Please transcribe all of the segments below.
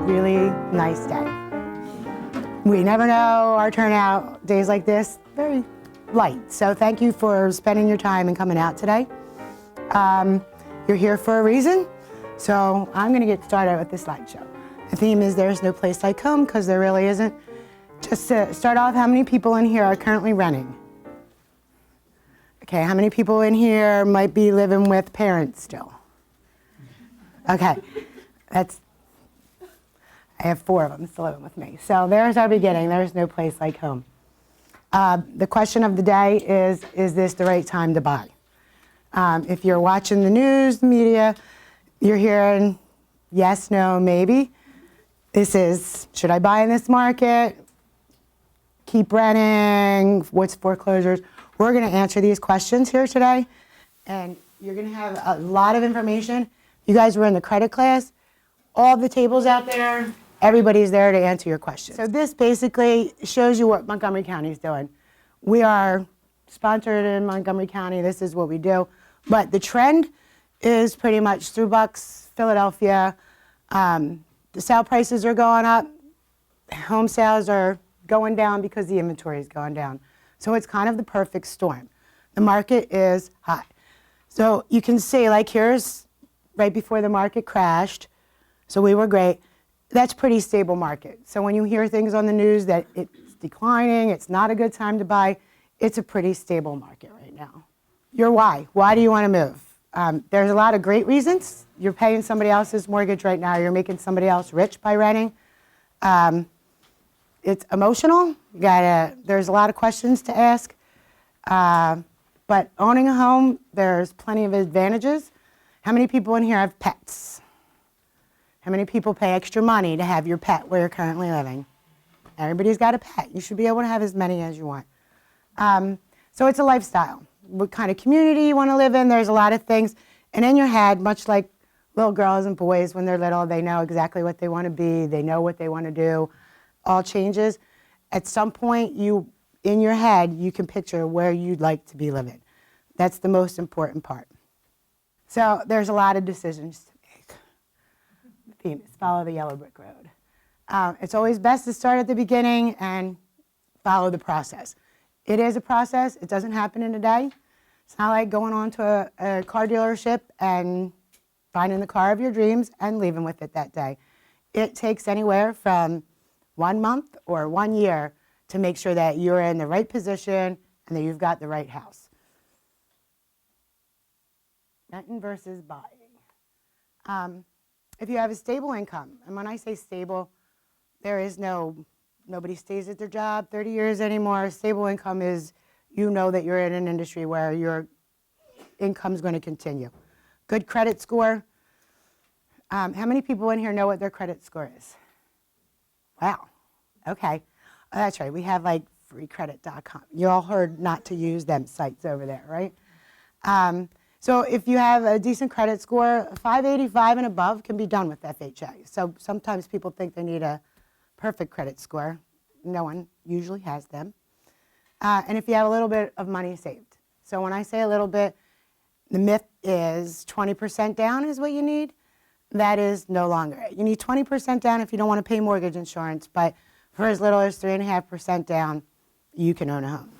really nice day. We never know our turnout, days like this, very light. So thank you for spending your time and coming out today. You're here for a reason, so I'm going to get started with the slideshow. The theme is There's No Place Like Home, because there really isn't. Just to start off, how many people in here are currently renting? Okay, how many people in here might be living with parents still? Okay, I have 4 of them still living with me. So there's our beginning. There's no place like home. The question of the day is this the right time to buy? If you're watching the news, the media, you're hearing yes, no, maybe. This is, should I buy in this market? Keep renting? What's foreclosures? We're going to answer these questions here today, and you're going to have a lot of information. You guys were in the credit class. All the tables out there, everybody's there to answer your questions. So this basically shows you what Montgomery County is doing. We are sponsored in Montgomery County. This is what we do. But the trend is pretty much through Bucks, Philadelphia. The sale prices are going up. Home sales are going down because the inventory is going down. So it's kind of the perfect storm. The market is hot. So you can see, like here's right before the market crashed. So we were great. That's pretty stable market. So when you hear things on the news that it's declining, it's not a good time to buy, it's a pretty stable market right now. Your why. Why do you want to move? There's a lot of great reasons. You're paying somebody else's mortgage right now. You're making somebody else rich by renting. It's emotional. There's a lot of questions to ask. But owning a home, there's plenty of advantages. How many people in here have pets? How many people pay extra money to have your pet where you're currently living? Everybody's got a pet. You should be able to have as many as you want. So it's a lifestyle. What kind of community you want to live in, there's a lot of things. And in your head, much like little girls and boys when they're little, they know exactly what they want to be. They know what they want to do. All changes. At some point, in your head, you can picture where you'd like to be living. That's the most important part. So there's a lot of decisions to make. The theme is follow the yellow brick road. It's always best to start at the beginning and follow the process. It is a process. It doesn't happen in a day. It's not like going on to a car dealership and finding the car of your dreams and leaving with it that day. It takes anywhere from 1 month or 1 year to make sure that you're in the right position and that you've got the right house. Renting versus buying. If you have a stable income, and when I say stable, there is nobody stays at their job 30 years anymore. Stable income is, you know that you're in an industry where your income's going to continue. Good credit score. How many people in here know what their credit score is? Wow. Okay. Oh, that's right. We have like freecredit.com. You all heard not to use them sites over there, right? So if you have a decent credit score, 585 and above can be done with FHA. So sometimes people think they need a perfect credit score. No one usually has them. And if you have a little bit of money saved. So when I say a little bit, the myth is 20% down is what you need. That is no longer. You need 20% down if you don't want to pay mortgage insurance, but for as little as 3.5% down, you can own a home.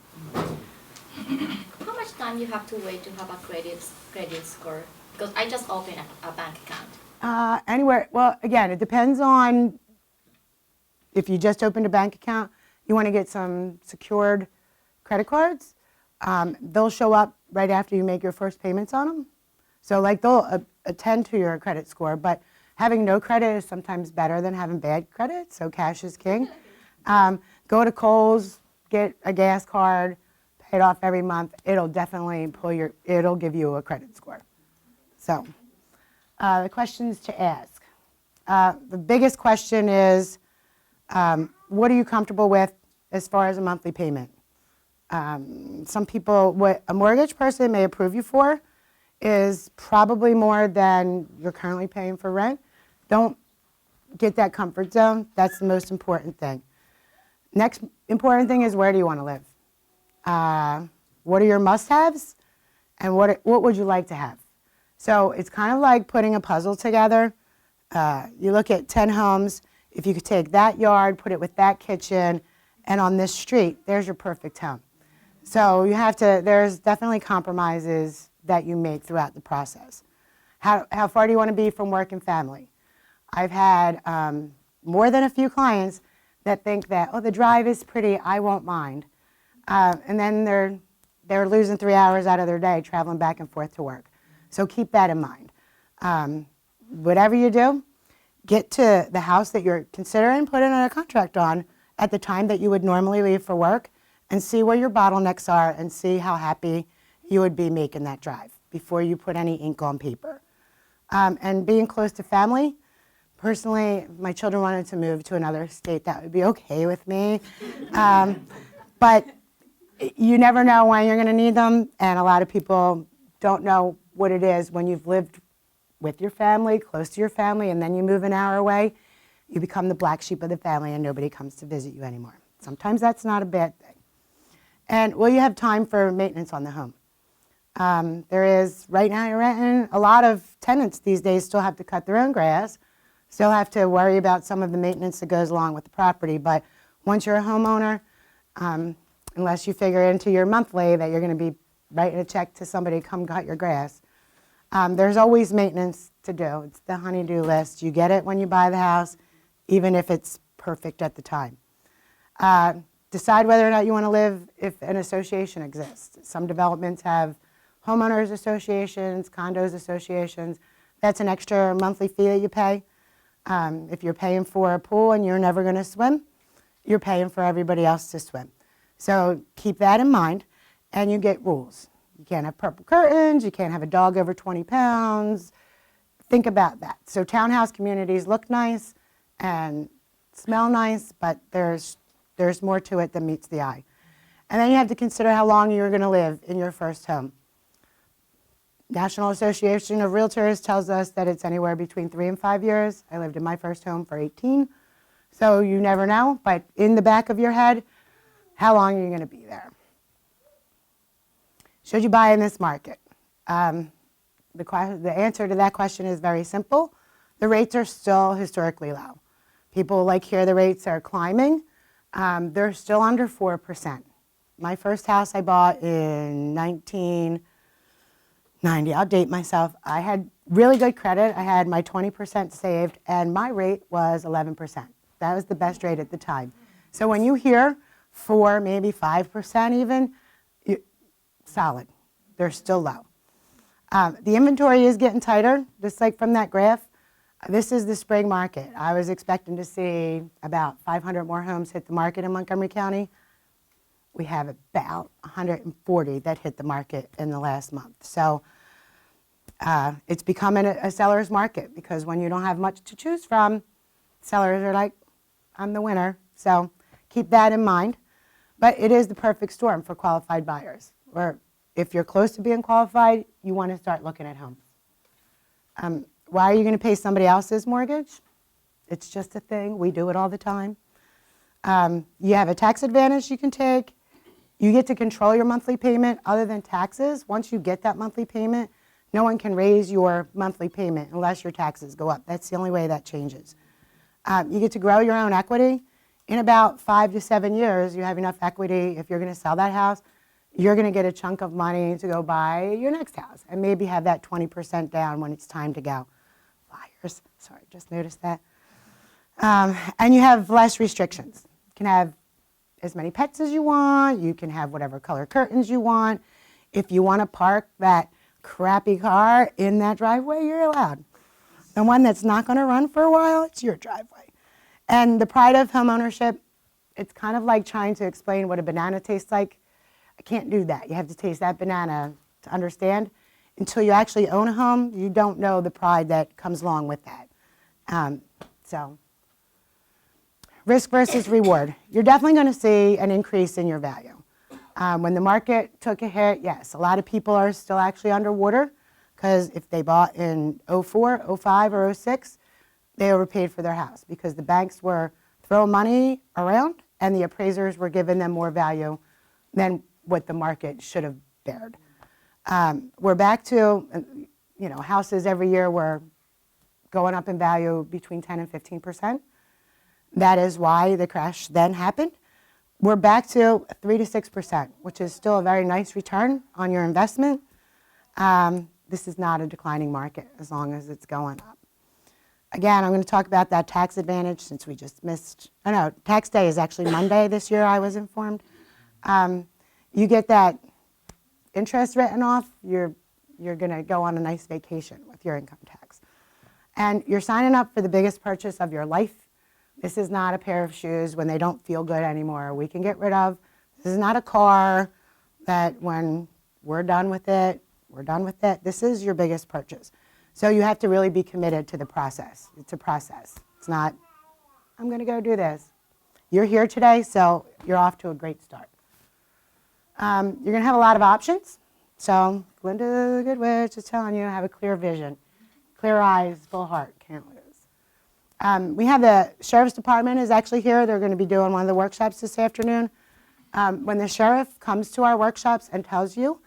How much time you have to wait to have a credit score? Because I just opened a bank account. Anywhere. Well, again, it depends on if you just opened a bank account. You want to get some secured credit cards. They'll show up right after you make your first payments on them. So like they'll attend to your credit score, but having no credit is sometimes better than having bad credit, so cash is king. Go to Kohl's, get a gas card, pay it off every month. It'll definitely it'll give you a credit score. So the questions to ask. The biggest question is, what are you comfortable with as far as a monthly payment? Some people, what a mortgage person may approve you for is probably more than you're currently paying for rent. Don't get that comfort zone. That's the most important thing. Next important thing is, where do you want to live? What are your must-haves? And what would you like to have? So it's kind of like putting a puzzle together. You look at 10 homes, If you could take that yard, put it with that kitchen, and on this street, there's your perfect home. So you have to, there's definitely compromises that you make throughout the process. How far do you want to be from work and family? I've had more than a few clients that think that, oh, the drive is pretty, I won't mind. And then they're losing 3 hours out of their day traveling back and forth to work. So keep that in mind. Whatever you do, get to the house that you're considering putting a contract on at the time that you would normally leave for work, and see where your bottlenecks are and see how happy you would be making that drive before you put any ink on paper. And being close to family, personally, if my children wanted to move to another state, that would be okay with me. But you never know when you're going to need them, and a lot of people don't know what it is when you've lived with your family, close to your family, and then you move an hour away, you become the black sheep of the family and nobody comes to visit you anymore. Sometimes that's not a bad thing. And will you have time for maintenance on the home? There is, right now you're renting, a lot of tenants these days still have to cut their own grass, still have to worry about some of the maintenance that goes along with the property, but once you're a homeowner, unless you figure into your monthly that you're going to be writing a check to somebody to come cut your grass, there's always maintenance to do. It's the honey-do list. You get it when you buy the house, even if it's perfect at the time. Decide whether or not you want to live if an association exists. Some developments have homeowners associations, condos associations. That's an extra monthly fee that you pay. If you're paying for a pool and you're never going to swim, you're paying for everybody else to swim. So keep that in mind, and you get rules. You can't have purple curtains, you can't have a dog over 20 pounds. Think about that. So townhouse communities look nice and smell nice, but there's more to it than meets the eye. And then you have to consider how long you're going to live in your first home. National Association of Realtors tells us that it's anywhere between 3 and 5 years. I lived in my first home for 18. So you never know, but in the back of your head, how long are you going to be there? Should you buy in this market? The answer to that question is very simple. The rates are still historically low. People like here the rates are climbing. They're still under 4%. My first house I bought in 1990. I'll date myself. I had really good credit. I had my 20% saved, and my rate was 11%. That was the best rate at the time. So when you hear 4, maybe 5% even, solid. They're still low. The inventory is getting tighter, just like from that graph. This is the spring market. I was expecting to see about 500 more homes hit the market in Montgomery County. We have about 140 that hit the market in the last month. So it's becoming a seller's market, because when you don't have much to choose from, sellers are like, I'm the winner. So keep that in mind. But it is the perfect storm for qualified buyers. Or if you're close to being qualified, you want to start looking at homes. Why are you going to pay somebody else's mortgage? It's just a thing. We do it all the time. You have a tax advantage you can take. You get to control your monthly payment other than taxes. Once you get that monthly payment, no one can raise your monthly payment unless your taxes go up. That's the only way that changes. You get to grow your own equity. In about 5 to 7 years, you have enough equity. If you're going to sell that house, you're going to get a chunk of money to go buy your next house and maybe have that 20% down when it's time to go. Flyers, sorry, just noticed that. And you have less restrictions. You can have as many pets as you want. You can have whatever color curtains you want. If you want to park that crappy car in that driveway, you're allowed. The one that's not going to run for a while, it's your driveway. And the pride of home ownership, it's kind of like trying to explain what a banana tastes like. I can't do that. You have to taste that banana to understand. Until you actually own a home, you don't know the pride that comes along with that. So, risk versus reward. You're definitely going to see an increase in your value. When the market took a hit, yes, a lot of people are still actually underwater, because if they bought in 04, 05, or 06, they overpaid for their house because the banks were throwing money around and the appraisers were giving them more value than what the market should have bared. We're back to, houses every year were going up in value between 10 and 15%. That is why the crash then happened. We're back to 3 to 6%, which is still a very nice return on your investment. This is not a declining market as long as it's going up. Again, I'm going to talk about that tax advantage since we just missed. Oh no, tax day is actually Monday this year, I was informed. You get that interest written off, you're going to go on a nice vacation with your income tax. And you're signing up for the biggest purchase of your life. This is not a pair of shoes when they don't feel good anymore. We can get rid of. This is not a car that when we're done with it, we're done with it. This is your biggest purchase. So you have to really be committed to the process. It's a process. It's not, I'm going to go do this. You're here today, so you're off to a great start. You're going to have a lot of options. So Linda the Good Witch is telling you, have a clear vision. Clear eyes, full heart, can't lose. We have the Sheriff's Department is actually here. They're going to be doing one of the workshops this afternoon. When the sheriff comes to our workshops and tells you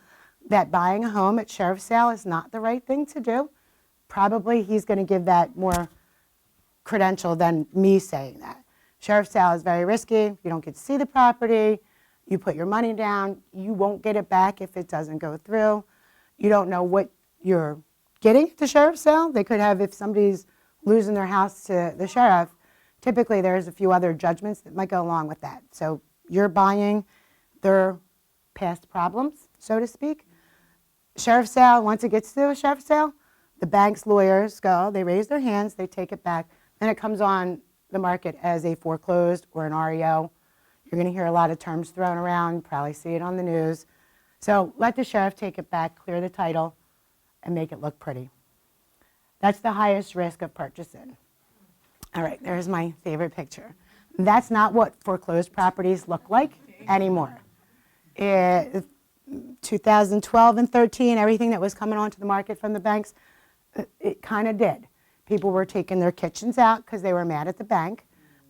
that buying a home at sheriff's sale is not the right thing to do, probably he's going to give that more credential than me saying that. Sheriff's sale is very risky. You don't get to see the property. You put your money down. You won't get it back if it doesn't go through. You don't know what you're getting at the sheriff's sale. They could have, if somebody's losing their house to the sheriff, typically there's a few other judgments that might go along with that. So you're buying their past problems, so to speak. Sheriff's sale, once it gets to a sheriff's sale, the bank's lawyers go, they raise their hands, they take it back, then it comes on the market as a foreclosed or an REO. You're going to hear a lot of terms thrown around, probably see it on the news. So let the sheriff take it back, clear the title, and make it look pretty. That's the highest risk of purchasing. All right, there's my favorite picture. That's not what foreclosed properties look like anymore. 2012 and 13, everything that was coming onto the market from the banks, it kind of did. People were taking their kitchens out because they were mad at the bank.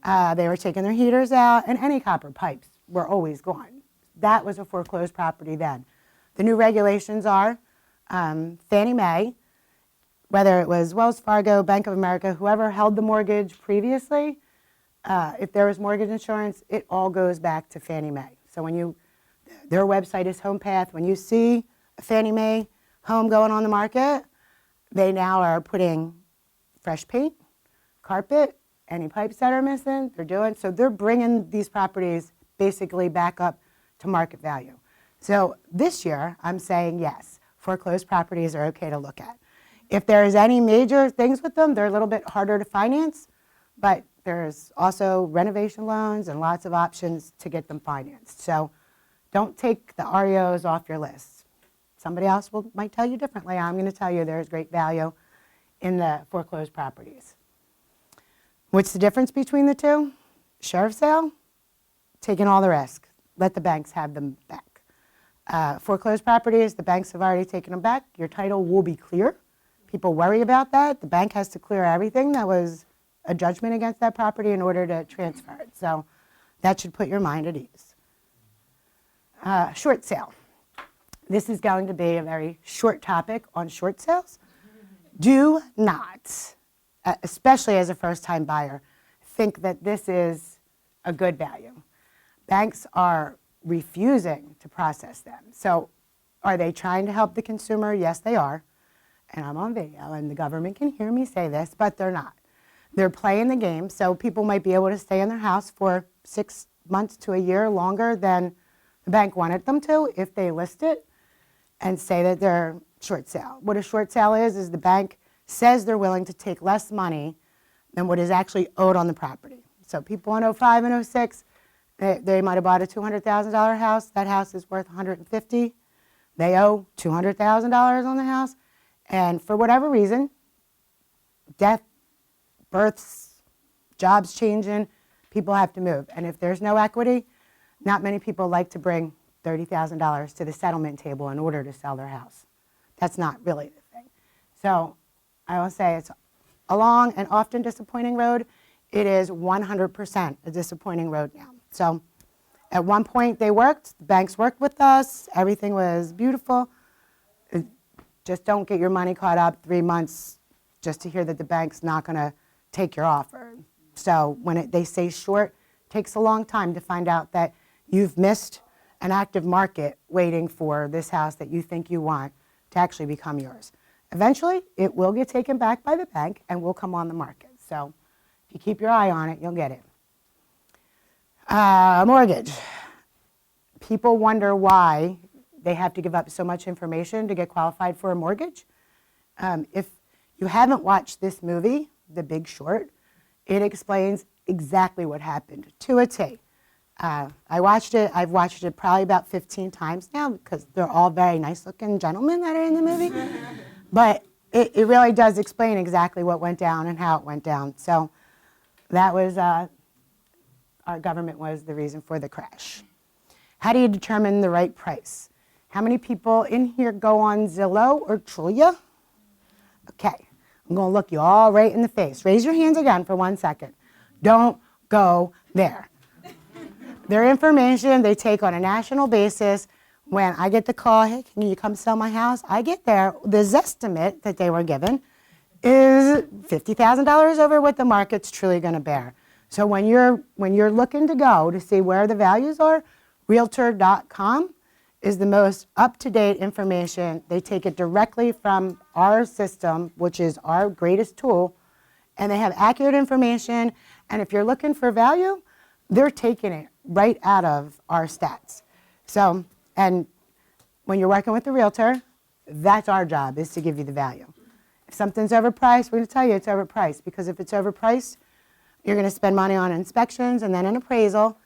They were taking their heaters out, and any copper pipes were always gone. That was a foreclosed property then. The new regulations are Fannie Mae, whether it was Wells Fargo, Bank of America, whoever held the mortgage previously, if there was mortgage insurance, it all goes back to Fannie Mae. So when their website is HomePath. When you see a Fannie Mae home going on the market, they now are putting fresh paint, carpet, any pipes that are missing, so they're bringing these properties basically back up to market value. So this year, I'm saying yes, foreclosed properties are okay to look at. If there's any major things with them, they're a little bit harder to finance, but there's also renovation loans and lots of options to get them financed. So don't take the REOs off your list. Somebody else might tell you differently. I'm going to tell you there's great value in the foreclosed properties. What's the difference between the two? Sheriff's sale, taking all the risk. Let the banks have them back. Foreclosed properties, the banks have already taken them back. Your title will be clear. People worry about that. The bank has to clear everything that was a judgment against that property in order to transfer it. So that should put your mind at ease. Short sale. This is going to be a very short topic on short sales. Do not, especially as a first-time buyer, think that this is a good value. Banks are refusing to process them. So are they trying to help the consumer? Yes, they are. And I'm on video, and the government can hear me say this, but they're not. They're playing the game, so people might be able to stay in their house for 6 months to a year longer than the bank wanted them to if they list it and say that they're short sale. What a short sale is the bank says they're willing to take less money than what is actually owed on the property. So people in 05 and 06, they might have bought a $200,000 house. That house is worth $150,000. They owe $200,000 on the house. And for whatever reason, death, births, jobs changing, people have to move. And if there's no equity, not many people like to bring $30,000 to the settlement table in order to sell their house. That's not really the thing. So I will say it's a long and often disappointing road. It is 100% a disappointing road now. So at one point they worked, the banks worked with us, everything was beautiful. Just don't get your money caught up 3 months just to hear that the bank's not going to take your offer. So when they say short, it takes a long time to find out that you've missed an active market waiting for this house that you think you want to actually become yours. Eventually, it will get taken back by the bank and will come on the market. So if you keep your eye on it, you'll get it. Mortgage. People wonder why they have to give up so much information to get qualified for a mortgage. If you haven't watched this movie, The Big Short, it explains exactly what happened to a T. I've watched it probably about 15 times now because they're all very nice looking gentlemen that are in the movie. But it really does explain exactly what went down and how it went down. So that was, our government was the reason for the crash. How do you determine the right price? How many people in here go on Zillow or Trulia? Okay, I'm going to look you all right in the face. Raise your hands again for 1 second. Don't go there. Their information they take on a national basis. When I get the call, hey, can you come sell my house? I get there. The Zestimate that they were given is $50,000 over what the market's truly going to bear. So when you're looking to go to see where the values are, Realtor.com is the most up-to-date information. They take it directly from our system, which is our greatest tool, and they have accurate information. And if you're looking for value, they're taking it right out of our stats. So, and when you're working with a realtor, that's our job, is to give you the value. If something's overpriced, we're going to tell you it's overpriced, because if it's overpriced, you're going to spend money on inspections and then an appraisal,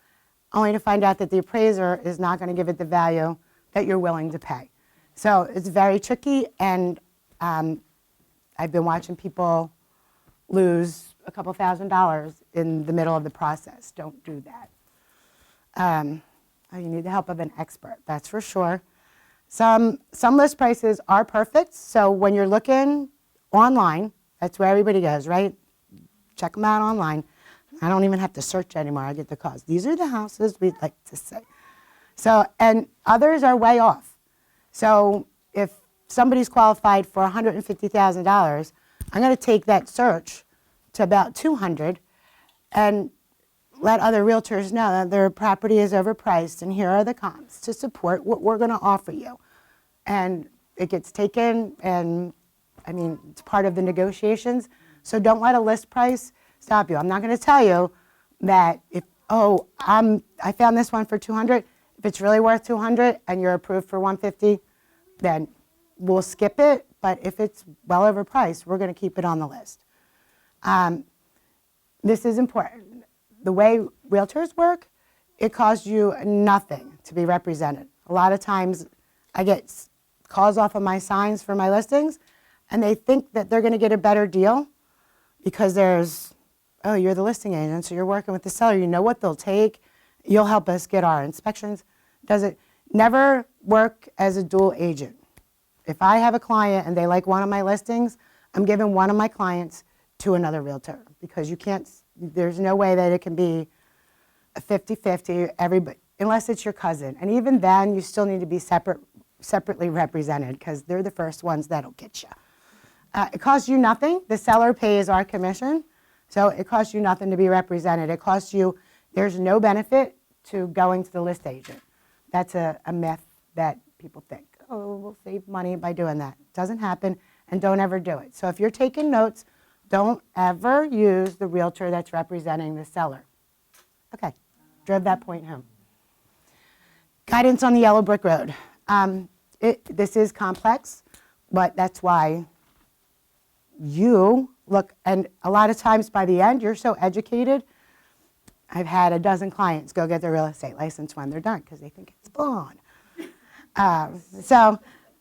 only to find out that the appraiser is not going to give it the value that you're willing to pay. So it's very tricky, and I've been watching people lose a couple $1,000s in the middle of the process. Don't do that. You need the help of an expert, that's for sure. Some list prices are perfect, so when you're looking online, that's where everybody goes, right? Check them out online. I don't even have to search anymore. I get the calls. These are the houses we'd like to say. So, and others are way off. So if somebody's qualified for $150,000, I'm going to take that search to about 200 and let other realtors know that their property is overpriced and here are the comps to support what we're going to offer you. And it gets taken, and I mean, it's part of the negotiations. So don't let a list price stop you. I'm not going to tell you that if, I found this one for 200. If it's really worth 200 and you're approved for 150, then we'll skip it. But if it's well overpriced, we're going to keep it on the list. This is important. The way realtors work, it costs you nothing to be represented. A lot of times I get calls off of my signs for my listings, and they think that they're going to get a better deal because there's, oh, you're the listing agent, so you're working with the seller. You know what they'll take. You'll help us get our inspections. Never work as a dual agent. If I have a client and they like one of my listings, I'm giving one of my clients to another realtor, because you can't, there's no way that it can be a 50-50, everybody, unless it's your cousin. And even then, you still need to be separately represented, because they're the first ones that'll get you. It costs you nothing. The seller pays our commission, so it costs you nothing to be represented. It costs you, there's no benefit to going to the list agent. That's a myth that people think, oh, we'll save money by doing that. It doesn't happen, and don't ever do it. So if you're taking notes, don't ever use the realtor that's representing the seller. Okay, drove that point home. Guidance on the yellow brick road. This is complex, but that's why you look, and a lot of times by the end, you're so educated. I've had a dozen clients go get their real estate license when they're done because they think it's fun.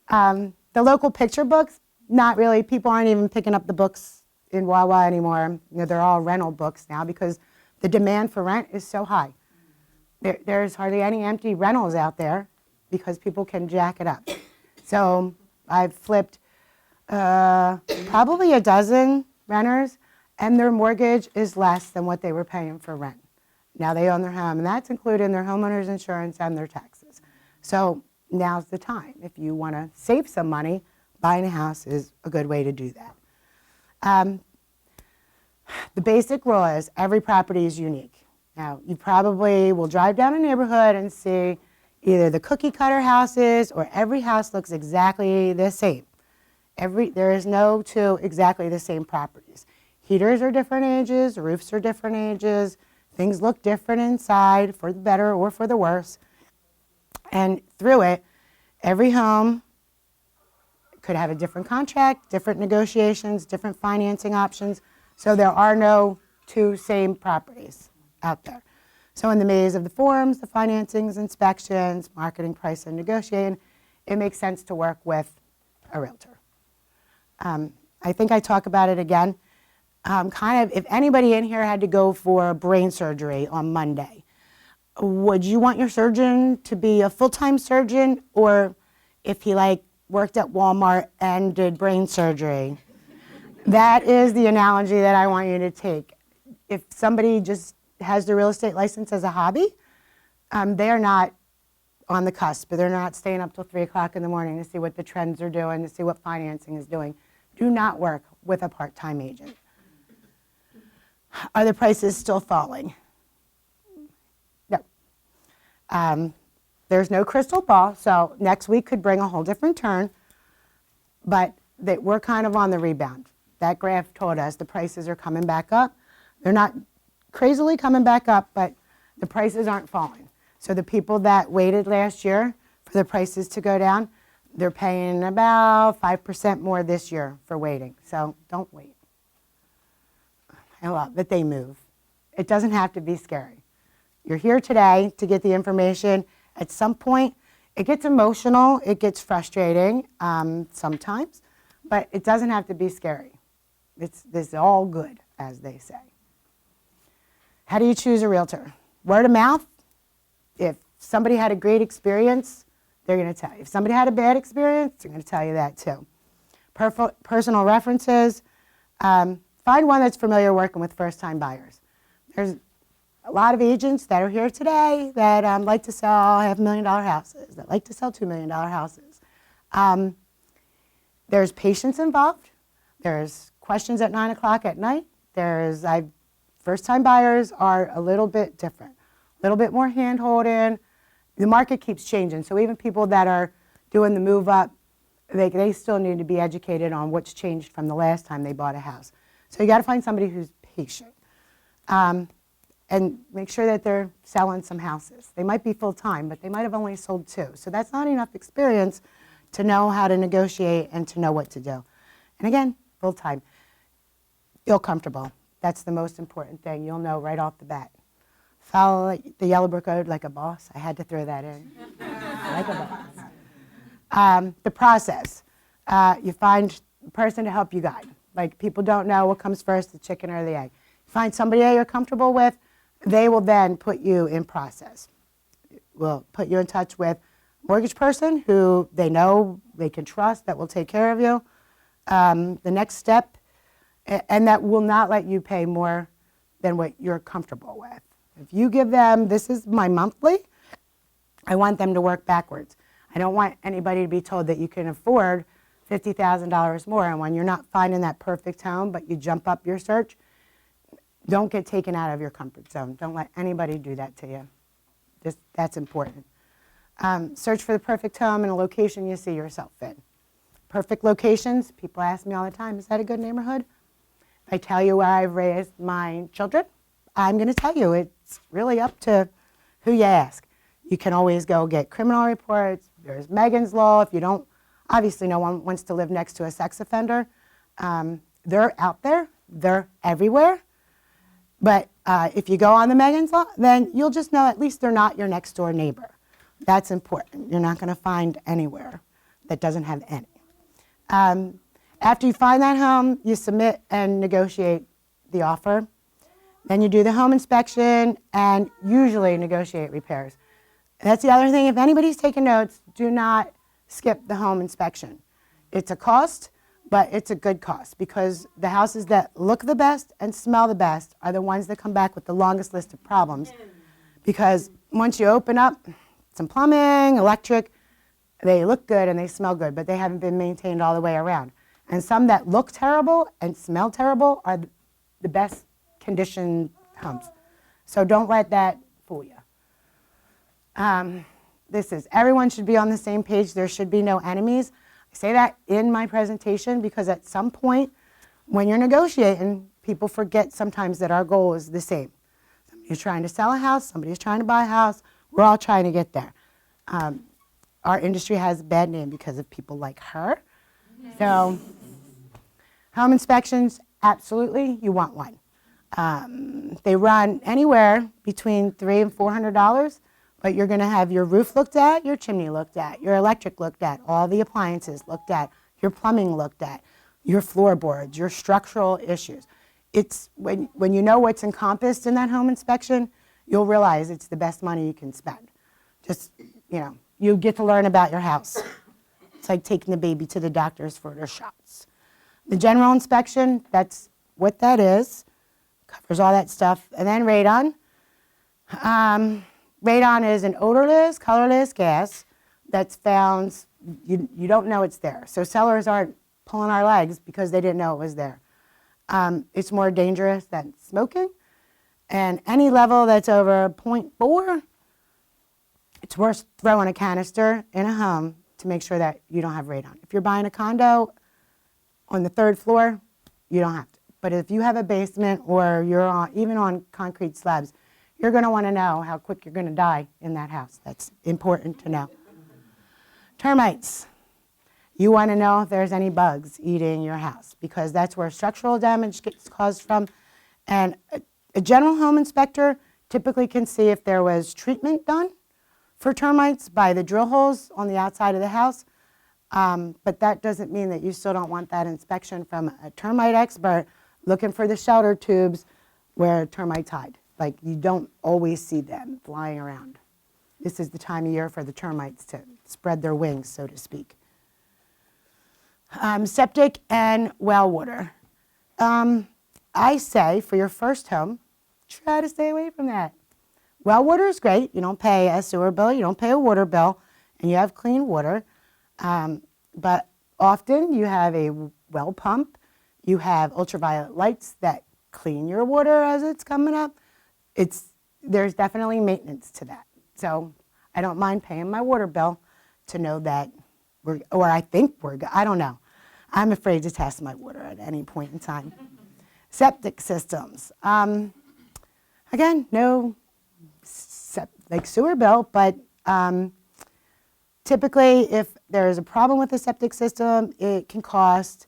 The local picture books, not really. People aren't even picking up the books in Wawa anymore. You know, they're all rental books now because the demand for rent is so high. There's hardly any empty rentals out there because people can jack it up. So I've flipped probably a dozen renters, and their mortgage is less than what they were paying for rent. Now they own their home, and that's including their homeowner's insurance and their taxes. So now's the time. If you want to save some money, buying a house is a good way to do that. The basic rule is every property is unique. Now, you probably will drive down a neighborhood and see either the cookie cutter houses or every house looks exactly the same. There is no two exactly the same properties. Heaters are different ages, roofs are different ages, things look different inside for the better or for the worse. And through it, every home could have a different contract, different negotiations, different financing options. So there are no two same properties out there. So in the maze of the forms, the financings, inspections, marketing, price, and negotiating, it makes sense to work with a realtor. I think I talk about it again. If anybody in here had to go for brain surgery on Monday, would you want your surgeon to be a full-time surgeon, or if he worked at Walmart and did brain surgery? That is the analogy that I want you to take. If somebody just has the real estate license as a hobby, they are not on the cusp. They're not staying up till 3 o'clock in the morning to see what the trends are doing, to see what financing is doing. Do not work with a part-time agent. Are the prices still falling? No. There's no crystal ball, so next week could bring a whole different turn, but we're kind of on the rebound. That graph told us the prices are coming back up. They're not crazily coming back up, but the prices aren't falling. So the people that waited last year for the prices to go down, they're paying about 5% more this year for waiting. So don't wait. I love that they move. It doesn't have to be scary. You're here today to get the information. At some point, it gets emotional, it gets frustrating sometimes, but it doesn't have to be scary. It's all good, as they say. How do you choose a realtor? Word of mouth. If somebody had a great experience, they're going to tell you. If somebody had a bad experience, they're going to tell you that too. Personal references. Find one that's familiar working with first-time buyers. There's a lot of agents that are here today that like to sell $500,000 houses, that like to sell $2 million houses. There's patience involved. There's questions at 9 o'clock at night. First-time buyers are a little bit different, a little bit more hand-holding. The market keeps changing, so even people that are doing the move-up, they still need to be educated on what's changed from the last time they bought a house. So you got to find somebody who's patient. And make sure that they're selling some houses. They might be full-time, but they might have only sold 2. So that's not enough experience to know how to negotiate and to know what to do. And again, full-time. Feel comfortable. That's the most important thing. You'll know right off the bat. Follow the Yellow Brick Road like a boss. I had to throw that in. Like a boss. The process. You find a person to help you guide. Like, people don't know what comes first, the chicken or the egg. Find somebody that you're comfortable with. They will then put you in process. Will put you in touch with a mortgage person who they know they can trust, that will take care of you. The next step, and that will not let you pay more than what you're comfortable with. If you give them, this is my monthly, I want them to work backwards. I don't want anybody to be told that you can afford $50,000 more, and when you're not finding that perfect home, but you jump up your search, don't get taken out of your comfort zone. Don't let anybody do that to you. That's important. Search for the perfect home in a location you see yourself in. Perfect locations, people ask me all the time, is that a good neighborhood? If I tell you where I've raised my children, I'm going to tell you. It's really up to who you ask. You can always go get criminal reports. There's Megan's Law. If you don't, obviously no one wants to live next to a sex offender. They're out there. They're everywhere. But if you go on the Megan's Law, then you'll just know at least they're not your next door neighbor. That's important. You're not going to find anywhere that doesn't have any. After you find that home, you submit and negotiate the offer. Then you do the home inspection and usually negotiate repairs. And that's the other thing. If anybody's taking notes, do not skip the home inspection. It's a cost, but it's a good cost because the houses that look the best and smell the best are the ones that come back with the longest list of problems. Because once you open up some plumbing, electric, they look good and they smell good, but they haven't been maintained all the way around. And some that look terrible and smell terrible are the best conditioned homes. So don't let that fool you. This is, everyone should be on the same page. There should be no enemies. I say that in my presentation because at some point when you're negotiating, people forget sometimes that our goal is the same. Somebody's trying to sell a house, somebody's trying to buy a house. We're all trying to get there. Our industry has a bad name because of people like her. So home inspections, absolutely, you want one. They run anywhere between $300 and $400, but you're going to have your roof looked at, your chimney looked at, your electric looked at, all the appliances looked at, your plumbing looked at, your floorboards, your structural issues. It's when you know what's encompassed in that home inspection, you'll realize it's the best money you can spend. Just, you get to learn about your house. It's like taking the baby to the doctors for their shots. The general inspection, that's what that is. Covers all that stuff. And then radon. Radon is an odorless, colorless gas that's found, you don't know it's there. So sellers aren't pulling our legs because they didn't know it was there. It's more dangerous than smoking. And any level that's over 0.4, it's worth throwing a canister in a home to make sure that you don't have radon. If you're buying a condo on the 3rd floor, you don't have to. But if you have a basement or you're even on concrete slabs, you're going to want to know how quick you're going to die in that house. That's important to know. Termites. You want to know if there's any bugs eating your house because that's where structural damage gets caused from. And a general home inspector typically can see if there was treatment done for termites by the drill holes on the outside of the house. But that doesn't mean that you still don't want that inspection from a termite expert looking for the shelter tubes where termites hide. Like you don't always see them flying around. This is the time of year for the termites to spread their wings, so to speak. Septic and well water. I say for your first home, try to stay away from that. Well water is great. You don't pay a sewer bill, you don't pay a water bill, and you have clean water. But often you have a well pump, you have ultraviolet lights that clean your water as it's coming up. There's definitely maintenance to that. So I don't mind paying my water bill to know that I think we're good. I don't know. I'm afraid to test my water at any point in time. Septic systems. Again, no sewer bill, but typically if there's a problem with the septic system, it can cost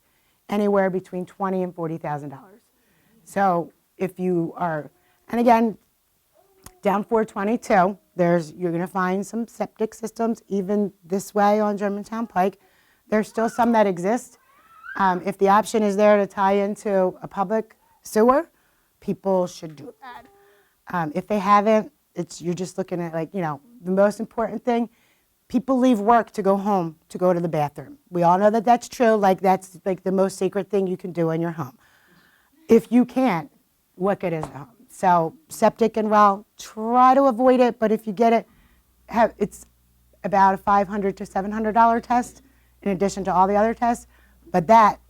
anywhere between $20,000 and $40,000. So if you are, and again, down 422, you're going to find some septic systems even this way on Germantown Pike. There's still some that exist. If the option is there to tie into a public sewer, people should do that. If they haven't, you're just looking at the most important thing, people leave work to go home to go to the bathroom. We all know that that's true, that's the most sacred thing you can do in your home. If you can't, what good is the home? So septic and well, try to avoid it, but if you get it, it's about a $500 to $700 test in addition to all the other tests, but that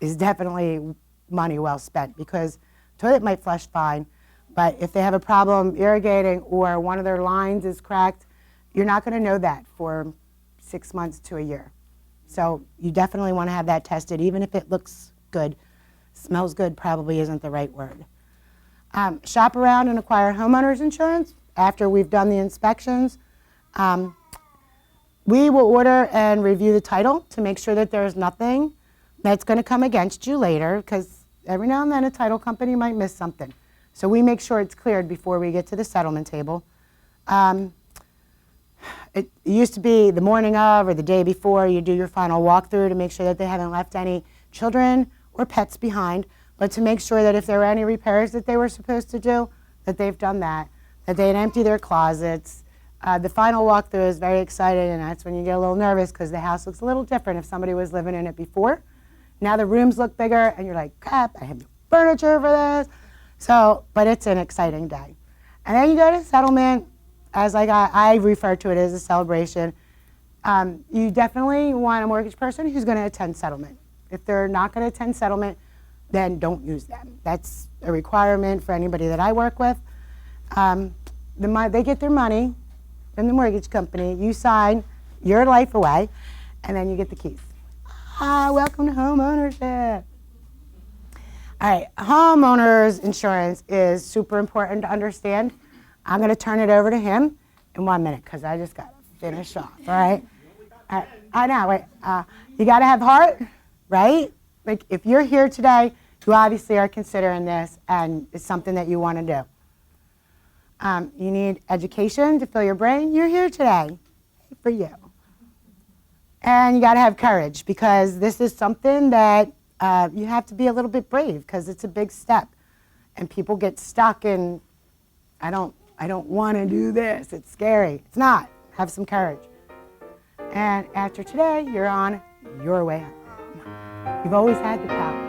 is definitely money well spent because toilet might flush fine, but if they have a problem irrigating or one of their lines is cracked, you're not going to know that for 6 months to a year. So you definitely want to have that tested, even if it looks good. Smells good probably isn't the right word. Shop around and acquire homeowners insurance after we've done the inspections. We will order and review the title to make sure that there's nothing that's going to come against you later, because every now and then a title company might miss something. So we make sure it's cleared before we get to the settlement table. It used to be the morning of or the day before you do your final walkthrough to make sure that they haven't left any children or pets behind, but to make sure that if there were any repairs that they were supposed to do, that they've done that they'd empty their closets. The final walkthrough is very exciting, and that's when you get a little nervous because the house looks a little different if somebody was living in it before. Now the rooms look bigger, and you're like, crap, I have no furniture for this. So, but it's an exciting day. And then you go to settlement, as I refer to it as a celebration. You definitely want a mortgage person who's going to attend settlement. If they're not going to attend settlement, then don't use them. That's a requirement for anybody that I work with. They get their money from the mortgage company. You sign your life away, and then you get the keys. Welcome to home ownership. All right, homeowners insurance is super important to understand. I'm going to turn it over to him in 1 minute because I just got to finish off, all right? I know, wait. You got to have heart, right? Like if you're here today, you obviously are considering this and it's something that you want to do. You need education to fill your brain. You're here today for you. And you got to have courage because this is something that you have to be a little bit brave because it's a big step. And people get stuck in, I don't want to do this. It's scary. It's not. Have some courage. And after today, you're on your way home. You've always had the power.